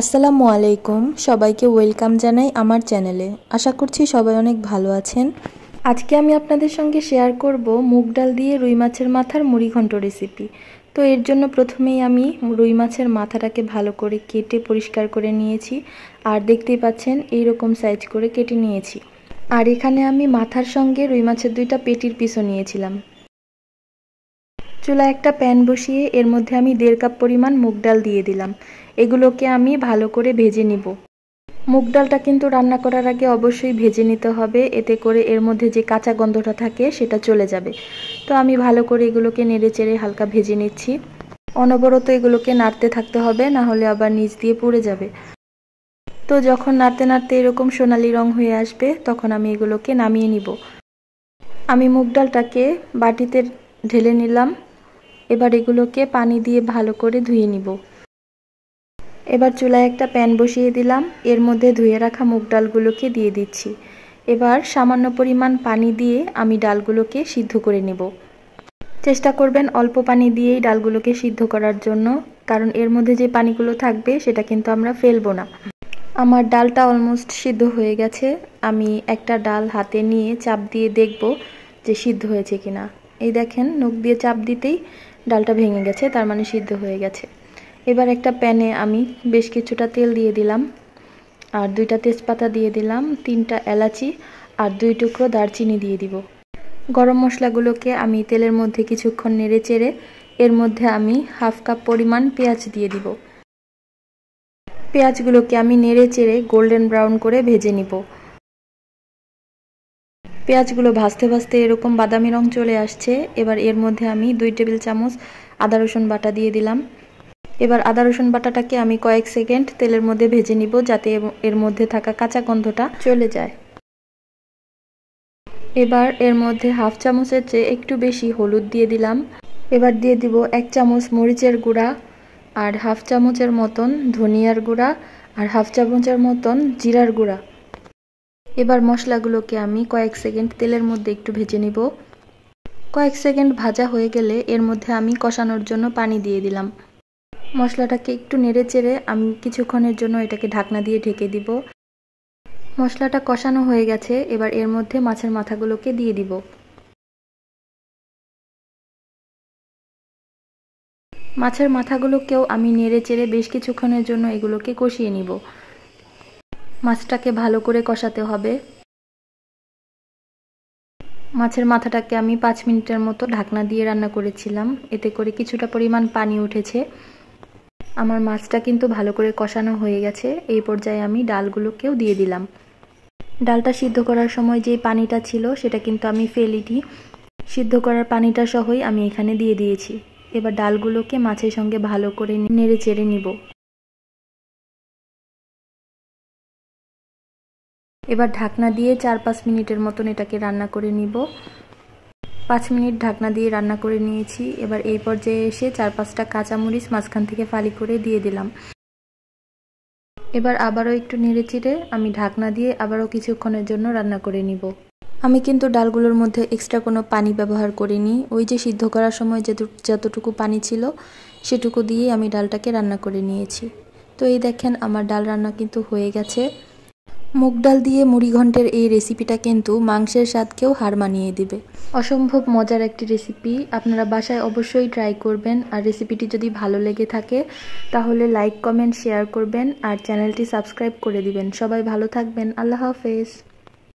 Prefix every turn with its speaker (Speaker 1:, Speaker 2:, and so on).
Speaker 1: আসসালামু আলাইকুম সবাইকে ওয়েলকাম জানাই আমার চ্যানেলে। আশা করছি সবাই অনেক ভালো আছেন। আজকে আমি আপনাদের সঙ্গে শেয়ার করব মুগ ডাল দিয়ে রুই মাছের মাথার মুড়িঘণ্ট রেসিপি। তো এর জন্য প্রথমেই আমি রুই মাছের মাথাটাকে ভালো করে কেটে পরিষ্কার করে নিয়েছি, আর দেখতেই পাচ্ছেন এই রকম সাইজ করে কেটে নিয়েছি। আর এখানে আমি মাথার সঙ্গে রুই মাছের দুইটা পেটির পিসও নিয়েছিলাম। চুলায় একটা প্যান বসিয়ে এর মধ্যে আমি 1.5 কাপ পরিমাণ মুগ ডাল দিয়ে দিলাম। এগুলোকে আমি ভালো করে ভেজে নিব। মুগ ডালটা কিন্তু রান্না করার আগে অবশ্যই ভেজে নিতে হবে, এতে করে এর মধ্যে যে কাঁচা গন্ধটা থাকে সেটা চলে যাবে। তো আমি ভালো করে এগুলোকে নেড়েচেড়ে হালকা ভেজে নিচ্ছি। অনবরত এগুলোকে নাড়তে থাকতে হবে, না হলে আবার নিচ দিয়ে পুড়ে যাবে। তো যখন নাড়তে নাড়তে এরকম সোনালি রং হয়ে আসবে তখন আমি এগুলোকে নামিয়ে নিব। আমি মুগ ডালটাকে বাটিতে ঢেলে নিলাম। এবার এগুলোকে পানি দিয়ে ভালো করে ধুয়ে নিব। এবার চুলায় একটা প্যান বসিয়ে দিলাম, এর মধ্যে ধুয়ে রাখা মুগ ডালগুলোকে দিয়ে দিচ্ছি। এবার সামান্য পরিমাণ পানি দিয়ে আমি ডালগুলোকে সিদ্ধ করে নেব। চেষ্টা করবেন অল্প পানি দিয়েই ডালগুলোকে সিদ্ধ করার জন্য, কারণ এর মধ্যে যে পানিগুলো থাকবে সেটা কিন্তু আমরা ফেলবো না। আমার ডালটা অলমোস্ট সিদ্ধ হয়ে গেছে। আমি একটা ডাল হাতে নিয়ে চাপ দিয়ে দেখব যে সিদ্ধ হয়েছে কিনা। এই দেখেন, নখ দিয়ে চাপ দিতেই ডালটা ভেঙে গেছে, তার মানে সিদ্ধ হয়ে গেছে। এবার একটা প্যানে আমি বেশ কিছুটা তেল দিয়ে দিলাম, আর 2টা তেজপাতা দিয়ে দিলাম, 3টা এলাচি আর 2 টুকরো দারচিনি দিয়ে দিব। গরম মশলাগুলোকে আমি তেলের মধ্যে কিছুক্ষণ নেড়ে চেড়ে এর মধ্যে আমি 1/2 কাপ পরিমাণ পেঁয়াজ দিয়ে দিব। পেঁয়াজগুলোকে আমি নেড়ে চেড়ে গোল্ডেন ব্রাউন করে ভেজে নিব। পেঁয়াজগুলো ভাজতে ভাজতে এরকম বাদামি রং চলে আসছে। এবার এর মধ্যে আমি 2 টেবিল চামচ আদা রসুন বাটা দিয়ে দিলাম। এবার আদা রসুন বাটাটাকে আমি কয়েক সেকেন্ড তেলের মধ্যে ভেজে নিব, যাতে এর মধ্যে থাকা কাঁচা গন্ধটা চলে যায়। এবার এর মধ্যে 1/2 চামচের চেয়ে একটু বেশি হলুদ দিয়ে দিলাম। এবার দিয়ে দিব 1 চামচ মরিচের গুঁড়া, আর 1/2 চামচের মতন ধনিয়ার গুঁড়া, আর 1/2 চামচের মতন জিরার গুঁড়া। এবার মশলাগুলোকে আমি কয়েক সেকেন্ড তেলের মধ্যে একটু ভেজে নিব। কয়েক সেকেন্ড ভাজা হয়ে গেলে এর মধ্যে আমি কষানোর জন্য পানি দিয়ে দিলাম। মশলাটাকে একটু নেড়ে চেড়ে আমি কিছুক্ষণের জন্য এটাকে ঢাকনা দিয়ে ঢেকে দিব। মশলাটা কষানো হয়ে গেছে, এবার এর মধ্যে মাছের মাথাগুলোকে দিয়ে দিব। মাছের মাথাগুলোকেও আমি নেড়ে চেড়ে বেশ কিছুক্ষণের জন্য এগুলোকে কষিয়ে নিব। মাছটাকে ভালো করে কষাতে হবে। মাছের মাথাটাকে আমি 5 মিনিটের মতো ঢাকনা দিয়ে রান্না করেছিলাম, এতে করে কিছুটা পরিমাণ পানি উঠেছে। আমার মাছটা কিন্তু ভালো করে কষানো হয়ে গেছে। এই পর্যায়ে আমি ডালগুলোকেও দিয়ে দিলাম। ডালটা সিদ্ধ করার সময় যে পানিটা ছিল সেটা কিন্তু আমি ফেলিনি, সিদ্ধ করার পানিটা সহই আমি এখানে দিয়ে দিয়েছি। এবার ডালগুলোকে মাছের সঙ্গে ভালো করে নেড়ে চেড়ে নিব। এবার ঢাকনা দিয়ে 4-5 মিনিটের মতন এটাকে রান্না করে নিব। 5 মিনিট ঢাকনা দিয়ে রান্না করে নিয়েছি। এবার এই পর্যায়ে এসে 4-5টা কাঁচামরিচ মাঝখান থেকে ফালি করে দিয়ে দিলাম। এবার আবারও একটু নেড়ে চেড়ে আমি ঢাকনা দিয়ে আবারও কিছুক্ষণের জন্য রান্না করে নিব। আমি কিন্তু ডালগুলোর মধ্যে এক্সট্রা কোনো পানি ব্যবহার করিনি। ওই যে সিদ্ধ করার সময় যতটুকু পানি ছিল সেটুকু দিয়ে আমি ডালটাকে রান্না করে নিয়েছি। তো এই দেখেন, আমার ডাল রান্না কিন্তু হয়ে গেছে। মুগ ডাল দিয়ে মুড়িঘণ্টের এই রেসিপিটা কিন্তু মাংসের স্বাদকেও হার মানিয়ে দিবে। অসম্ভব মজার একটি রেসিপি, আপনারা বাসায় অবশ্যই ট্রাই করবেন। আর রেসিপিটি যদি ভালো লেগে থাকে তাহলে লাইক, কমেন্ট, শেয়ার করবেন, আর চ্যানেলটি সাবস্ক্রাইব করে দিবেন। সবাই ভালো থাকবেন। আল্লাহ হাফেজ।